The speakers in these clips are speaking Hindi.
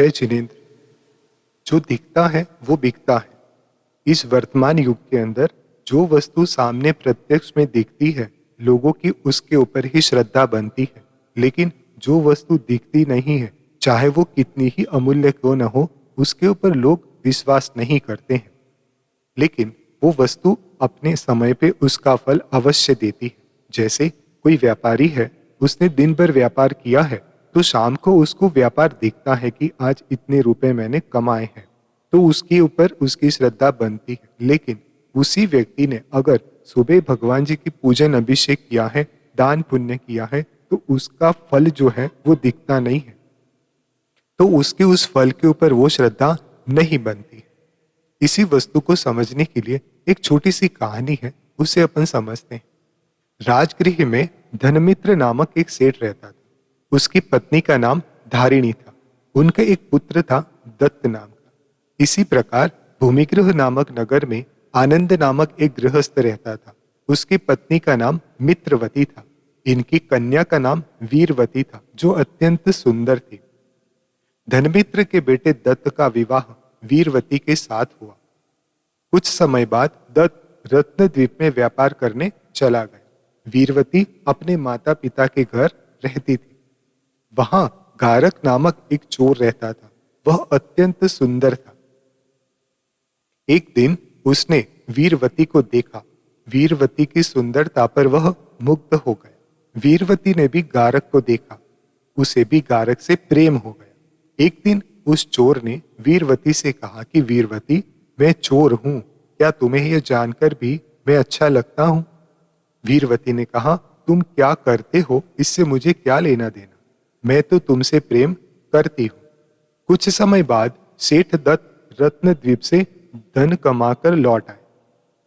जय जिनेन्द्र। जो दिखता है वो बिकता है। इस वर्तमान युग के अंदर जो वस्तु सामने प्रत्यक्ष में दिखती है, लोगों की उसके ऊपर ही श्रद्धा बनती है। लेकिन जो वस्तु दिखती नहीं है, चाहे वो कितनी ही अमूल्य क्यों न हो, उसके ऊपर लोग विश्वास नहीं करते हैं। लेकिन वो वस्तु अपने समय पे उसका फल अवश्य देती है। जैसे कोई व्यापारी है, उसने दिन भर व्यापार किया है, तो शाम को उसको व्यापार दिखता है कि आज इतने रुपए मैंने कमाए हैं, तो उसके ऊपर उसकी श्रद्धा बनती है। लेकिन उसी व्यक्ति ने अगर सुबह भगवान जी की पूजन अभिषेक किया है, दान पुण्य किया है, तो उसका फल जो है वो दिखता नहीं है, तो उसके उस फल के ऊपर वो श्रद्धा नहीं बनती है। इसी वस्तु को समझने के लिए एक छोटी सी कहानी है, उसे अपन समझते हैं। राजगृह में धनमित्र नामक एक सेठ रहता था। उसकी पत्नी का नाम धारिणी था। उनका एक पुत्र था दत्त नाम का। इसी प्रकार भूमिगृह नामक नगर में आनंद नामक एक गृहस्थ रहता था। उसकी पत्नी का नाम मित्रवती था। इनकी कन्या का नाम वीरवती था, जो अत्यंत सुंदर थी। धनमित्र के बेटे दत्त का विवाह वीरवती के साथ हुआ। कुछ समय बाद दत्त रत्नद्वीप में व्यापार करने चला गया। वीरवती अपने माता पिता के घर रहती थी। वहां गारक नामक एक चोर रहता था। वह अत्यंत सुंदर था। एक दिन उसने वीरवती को देखा। वीरवती की सुंदरता पर वह मुग्ध हो गया। वीरवती ने भी गारक को देखा। उसे भी गारक से प्रेम हो गया। एक दिन उस चोर ने वीरवती से कहा कि वीरवती, मैं चोर हूं, क्या तुम्हें यह जानकर भी मैं अच्छा लगता हूं? वीरवती ने कहा, तुम क्या करते हो इससे मुझे क्या लेना देना, मैं तो तुमसे प्रेम करती हूं। कुछ समय बाद सेठ दत्त रत्नद्वीप से धन कमाकर लौट आए।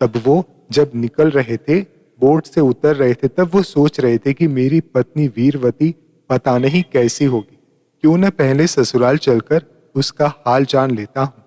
तब वो जब निकल रहे थे, बोट से उतर रहे थे, तब वो सोच रहे थे कि मेरी पत्नी वीरवती पता नहीं कैसी होगी, क्यों न पहले ससुराल चलकर उसका हाल जान लेता हूं।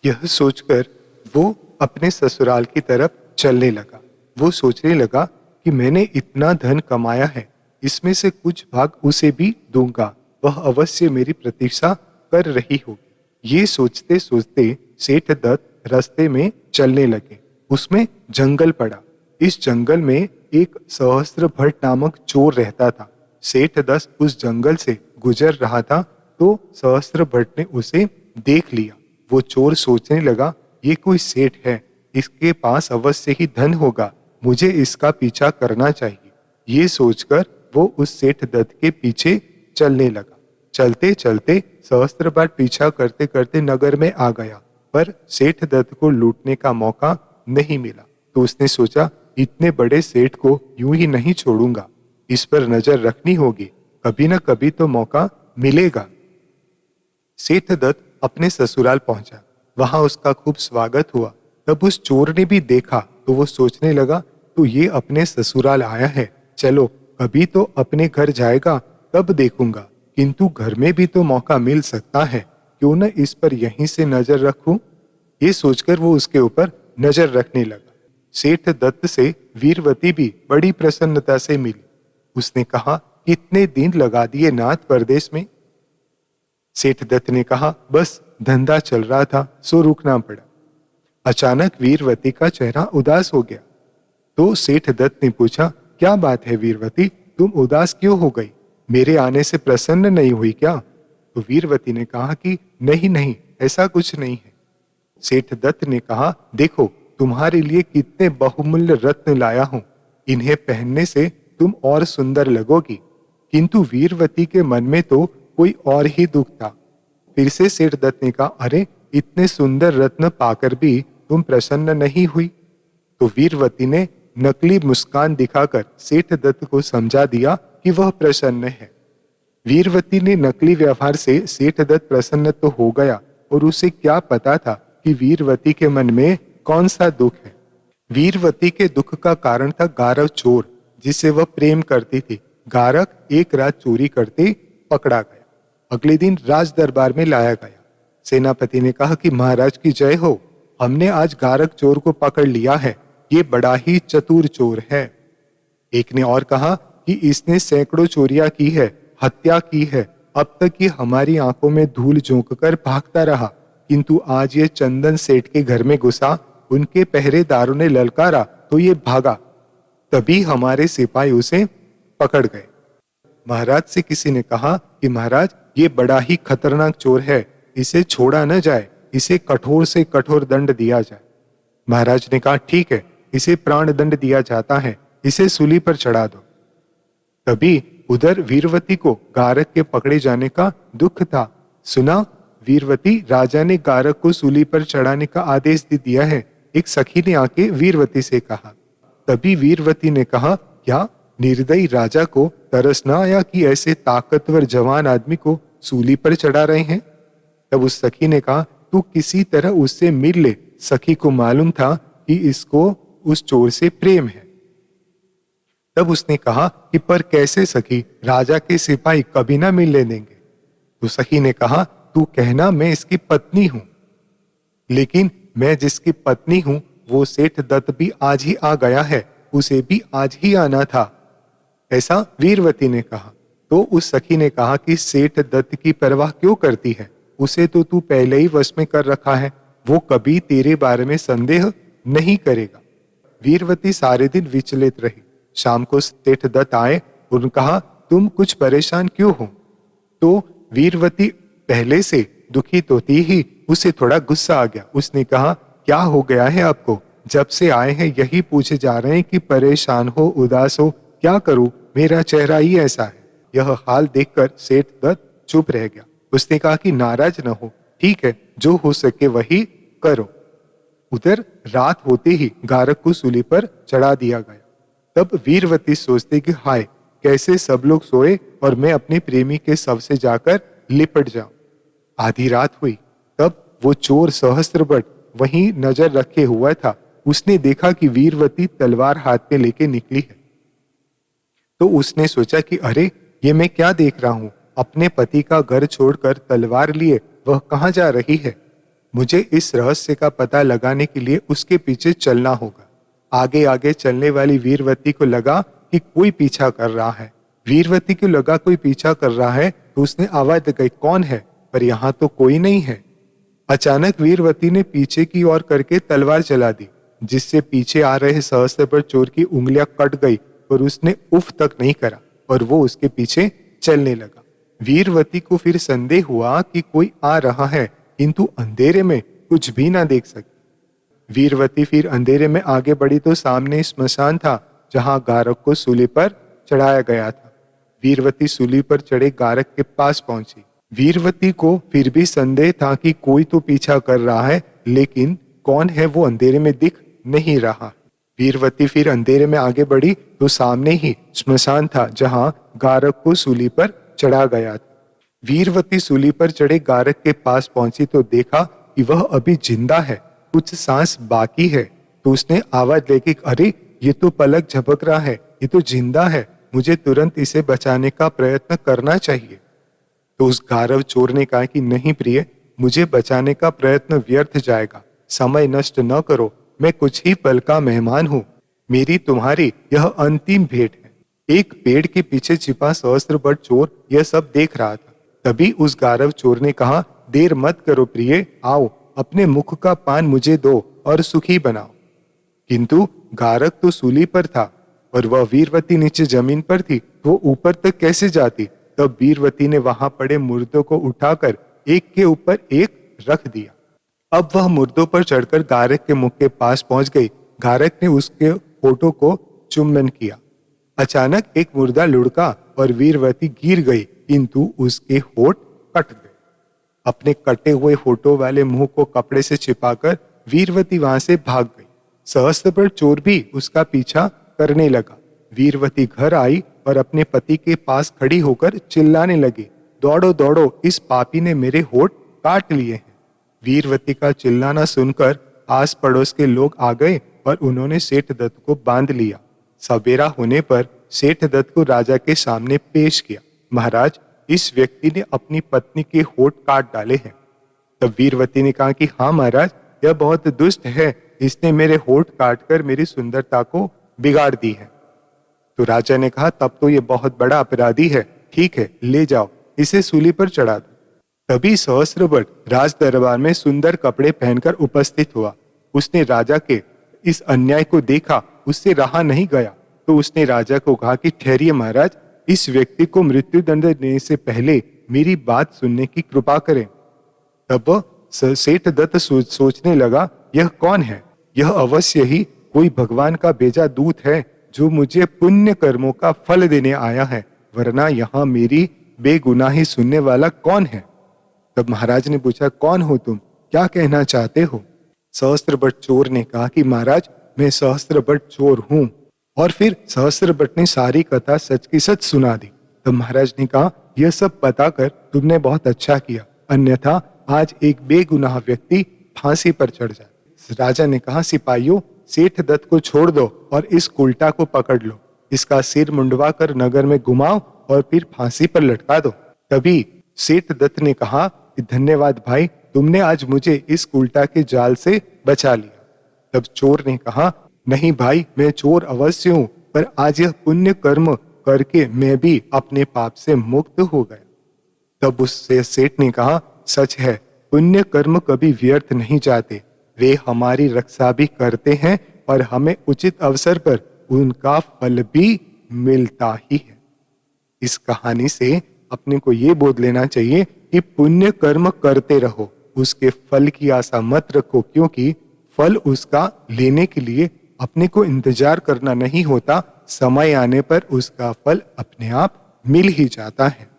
यह सोचकर वो अपने ससुराल की तरफ चलने लगा। वो सोचने लगा कि मैंने इतना धन कमाया है, इसमें से कुछ भाग उसे भी दूंगा, वह अवश्य मेरी प्रतीक्षा कर रही होगी। ये सोचते सोचते सेठ दत्त रास्ते में चलने लगे। उसमें जंगल पड़ा। इस जंगल में एक सहस्त्र भट्ट नामक चोर रहता था। सेठ दत्त उस जंगल से गुजर रहा था तो सहस्त्र भट्ट ने उसे देख लिया। वो चोर सोचने लगा, ये कोई सेठ है, इसके पास अवश्य ही धन होगा, मुझे इसका पीछा करना चाहिए। ये सोचकर वो उस सेठ दत्त के पीछे चलने लगा। चलते चलते सहस्त्र बार पीछा करते करते नगर में आ गया, पर सेठ दत्त को लूटने का मौका नहीं मिला। तो उसने सोचा, इतने बड़े सेठ को यूं ही नहीं छोड़ूंगा, इस पर नजर रखनी होगी, कभी न कभी तो मौका मिलेगा। सेठ दत्त अपने ससुराल पहुंचा। वहां उसका खूब स्वागत हुआ। तब उस चोर ने भी देखा तो वो सोचने लगा, तो ये अपने ससुराल आया है, चलो कभी तो अपने घर जाएगा, तब देखूंगा, किंतु घर में भी तो मौका मिल सकता है, क्यों न इस पर यहीं से नजर रखूं। ये सोचकर वो उसके ऊपर नजर रखने लगा। सेठ दत्त से वीरवती भी बड़ी प्रसन्नता से मिली। उसने कहा, कितने दिन लगा दिए नाथ परदेश में? सेठ दत्त ने कहा, बस धंधा चल रहा था सो रुकना पड़ा। अचानक वीरवती का चेहरा उदास हो गया। तो सेठ दत्त ने पूछा, क्या बात है वीरवती, तुम उदास क्यों हो गई, मेरे आने से प्रसन्न नहीं हुई क्या? तो वीरवती ने कहा कि नहीं नहीं, ऐसा कुछ नहीं है। सेठ दत्त ने कहा, देखो तुम्हारे लिए कितने बहुमूल्य रत्न लाया हूं, इन्हें पहनने से तुम और सुंदर लगोगी। किंतु वीरवती के मन में तो कोई और ही दुख था। फिर से सेठ दत्त ने कहा, अरे इतने सुंदर रत्न पाकर भी तुम प्रसन्न नहीं हुई? तो वीरवती ने नकली मुस्कान दिखाकर सेठ दत्त को समझा दिया कि वह प्रसन्न है। वीरवती ने नकली व्यवहार से सेठ दत्त प्रसन्न तो हो गया, और उसे क्या पता था कि वीरवती के मन में कौन सा दुख है। वीरवती के दुख का कारण था गारव चोर, जिसे वह प्रेम करती थी। गारक एक रात चोरी करते पकड़ा गया। अगले दिन राज दरबार में लाया गया। सेनापति ने कहा कि महाराज की जय हो, हमने आज गारक चोर को पकड़ लिया है, ये बड़ा ही चतुर चोर है। एक ने और कहा कि इसने सैकड़ों चोरियां की है, हत्या की है, अब तक ये हमारी आंखों में धूल झोंक कर भागता रहा, किंतु आज ये चंदन सेठ के घर में घुसा, उनके पहरेदारों ने ललकारा तो ये भागा। तभी हमारे सिपाही उसे पकड़ गए। महाराज से किसी ने कहा कि महाराज, ये बड़ा ही खतरनाक चोर है, इसे छोड़ा न जाए, इसे कठोर से कठोर दंड दिया जाए। महाराज ने कहा ठीक है, इसे प्राण दंड दिया जाता है, इसे सूली पर चढ़ा दो। तभी उधर वीरवती को गारक के पकड़े जाने का दुख था। सुना, वीरवती राजा ने गारक को सूली पर चढ़ाने का आदेश दे दिया है। एक सखी ने आके वीरवती से कहा। तभी वीरवती ने कहा, क्या निर्दयी राजा को तरस न आया कि ऐसे ताकतवर जवान आदमी को सूली पर चढ़ा रहे हैं? तब उस सखी ने कहा, तू किसी तरह उससे मिल ले। सखी को मालूम था कि इसको उस चोर से प्रेम है। तब उसने कहा कि पर कैसे सखी, राजा के सिपाही कभी ना मिलने देंगे। तो सखी ने कहा, तू कहना मैं इसकी पत्नी हूं, लेकिन मैं जिसकी पत्नी हूं वो सेठ दत्त भी आज ही आ गया है, उसे भी आज ही आना था। ऐसा वीरवती ने कहा। तो उस सखी ने कहा कि सेठ दत्त की परवाह क्यों करती है, उसे तो तू पहले ही वश में कर रखा है, वो कभी तेरे बारे में संदेह नहीं करेगा। वीरवती सारे दिन विचलित रही। शाम को सेठ दत्त आए और कहा, तुम कुछ परेशान क्यों हो? तो वीरवती पहले से दुखी तो थी ही, उसे थोड़ा गुस्सा आ गया। उसने कहा, क्या हो गया है आपको? जब से आए हैं यही पूछे जा रहे हैं कि परेशान हो, उदास हो, क्या करूं, मेरा चेहरा ही ऐसा है। यह हाल देखकर सेठ दत्त चुप रह गया। उसने कहा कि नाराज न हो, ठीक है, जो हो सके वही करो। उधर रात होते ही गारक को सूली पर चढ़ा दिया गया। तब वीरवती सोचते कि हाय, कैसे सब लोग सोए और मैं अपने प्रेमी के शव से जाकर लिपट जाऊं। आधी रात हुई, तब वो चोर सहस्त्रबट वहीं नजर रखे हुआ था। उसने देखा कि वीरवती तलवार हाथ में लेके निकली है। तो उसने सोचा कि अरे, ये मैं क्या देख रहा हूं, अपने पति का घर छोड़कर तलवार लिए वह कहां जा रही है। मुझे इस रहस्य का पता लगाने के लिए उसके पीछे चलना होगा। आगे आगे चलने वाली वीरवती को लगा कि कोई पीछा कर रहा है। वीरवती को लगा कोई पीछा कर रहा है, तो उसने आवाज लगाई, कौन है? पर यहाँ तो कोई नहीं है। अचानक वीरवती ने पीछे की ओर करके तलवार चला दी, जिससे पीछे आ रहे सहस्त्रबट चोर की उंगलियां कट गई और उसने उफ तक नहीं करा और वो उसके पीछे चलने लगा। वीरवती को फिर संदेह हुआ कि कोई आ रहा है, किंतु अंधेरे में कुछ भी ना देख सकी। वीरवती फिर अंधेरे में आगे बढ़ी तो सामने स्मशान था, जहां गारक को सूली पर चढ़ाया गया था। वीरवती सूली पर चढ़े गारक के पास पहुंची। वीरवती को फिर भी संदेह था कि कोई तो पीछा कर रहा है, लेकिन कौन है वो अंधेरे में दिख नहीं रहा। वीरवती फिर अंधेरे में आगे बढ़ी तो सामने ही स्मशान था, जहां गारक को सूली पर चढ़ा गया था। वीरवती सूली पर चढ़े गारक के पास पहुंची तो देखा कि वह अभी जिंदा है, कुछ सांस बाकी है। तो उसने आवाज लेके, अरे, ये तो पलक झपक रहा है, ये तो जिंदा है, मुझे तुरंत इसे बचाने का प्रयत्न करना चाहिए। तो उस गारव चोर ने कहा कि नहीं प्रिय, मुझे बचाने का प्रयत्न व्यर्थ जाएगा, समय नष्ट न करो, मैं कुछ ही पल का मेहमान हूं, मेरी तुम्हारी यह अंतिम भेंट है। एक पेड़ के पीछे छिपा सहस्त्रबट चोर यह सब देख रहा था। तभी उस गारव चोर ने कहा, देर मत करो प्रिय, आओ, अपने मुख का पान मुझे दो और सुखी बनाओ। किंतु गारक तो सूली पर था और वह वीरवती नीचे जमीन पर थी, वो ऊपर तक कैसे जाती। तब वीरवती ने वहां पड़े मुर्दों को उठाकर एक के ऊपर एक रख दिया। अब वह मुर्दों पर चढ़कर गारक के मुख के पास पहुंच गई। गारक ने उसके होठों को चुम्बन किया। अचानक एक मुर्दा लुढ़का और वीरवती गिर गई, किंतु उसके होठ कट गए। अपने कटे हुए होठों वाले मुंह को कपड़े से छिपाकर वीरवती वहां से भाग गई। सहस्त्रबट चोर भी उसका पीछा करने लगा। वीरवती घर आई और अपने पति के पास खड़ी होकर चिल्लाने लगी, दौड़ो दौड़ो, इस पापी ने मेरे होठ काट लिए हैं। वीरवती का चिल्लाना सुनकर आस पड़ोस के लोग आ गए और उन्होंने सेठ दत्त को बांध लिया। सवेरा होने पर सेठ दत्त को राजा के सामने पेश किया। महाराज, इस व्यक्ति ने अपनी पत्नी के होठ काट डाले हैं। तब वीरवती ने कहा कि हाँ महाराज, यह बहुत दुष्ट है, इसने मेरे होठ काटकर मेरी सुंदरता को बिगाड़ दी है। तो राजा ने कहा, तब तो यह बहुत बड़ा अपराधी है, ठीक है, ले जाओ, इसे सूली पर चढ़ा दो। तभी सहस्त्रबट राज दरबार में सुंदर कपड़े पहनकर उपस्थित हुआ। उसने राजा के इस अन्याय को देखा, उससे रहा नहीं गया, तो उसने राजा को कहा कि ठहरिए महाराज, इस व्यक्ति को मृत्यु दंड देने से पहले मेरी बात सुनने की कृपा करें। तब वह सेठ दत्त सोचने लगा, यह कौन है? यह अवश्य ही कोई भगवान का भेजा दूत है जो मुझे पुण्य कर्मों का फल देने आया है, वरना यहाँ मेरी बेगुनाही सुनने वाला कौन है? तब महाराज ने पूछा, कौन हो तुम, क्या कहना चाहते हो? सहस्त्रबट चोर ने कहा कि महाराज, मैं सहस्त्रबट चोर हूं। और फिर सहस्त्रबट ने सारी कथा सच की सच सुना दी। तब महाराज ने कहा, यह सब बताकर तुमने बहुत अच्छा किया, अन्यथा आज एक बेगुनाह व्यक्ति फांसी पर चढ़ जाए। राजा ने कहा, सिपाहियों, सेठ दत्त को छोड़ दो और इस उल्टा को पकड़ लो, इसका सिर मुंडवा कर नगर में घुमाओ और फिर फांसी पर लटका दो। तभी सेठ दत्त ने कहा कि धन्यवाद भाई, तुमने आज मुझे इस उल्टा के जाल से बचा लिया। तब चोर ने कहा, नहीं भाई, मैं चोर अवश्य हूं, पर आज यह पुण्य कर्म करके मैं भी अपने पाप से मुक्त हो गया। तब उससे सेठ ने कहा, सच है, पुण्य कर्म कभी व्यर्थ नहीं जाते, वे हमारी रक्षा भी करते हैं और हमें उचित अवसर पर उनका फल भी मिलता ही है। इस कहानी से अपने को ये बोध लेना चाहिए कि पुण्य कर्म करते रहो, उसके फल की आशा मत रखो, क्योंकि फल उसका लेने के लिए अपने को इंतजार करना नहीं होता, समय आने पर उसका फल अपने आप मिल ही जाता है।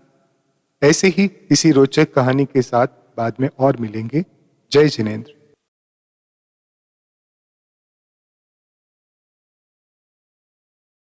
ऐसे ही किसी रोचक कहानी के साथ बाद में और मिलेंगे। जय जिनेंद्र।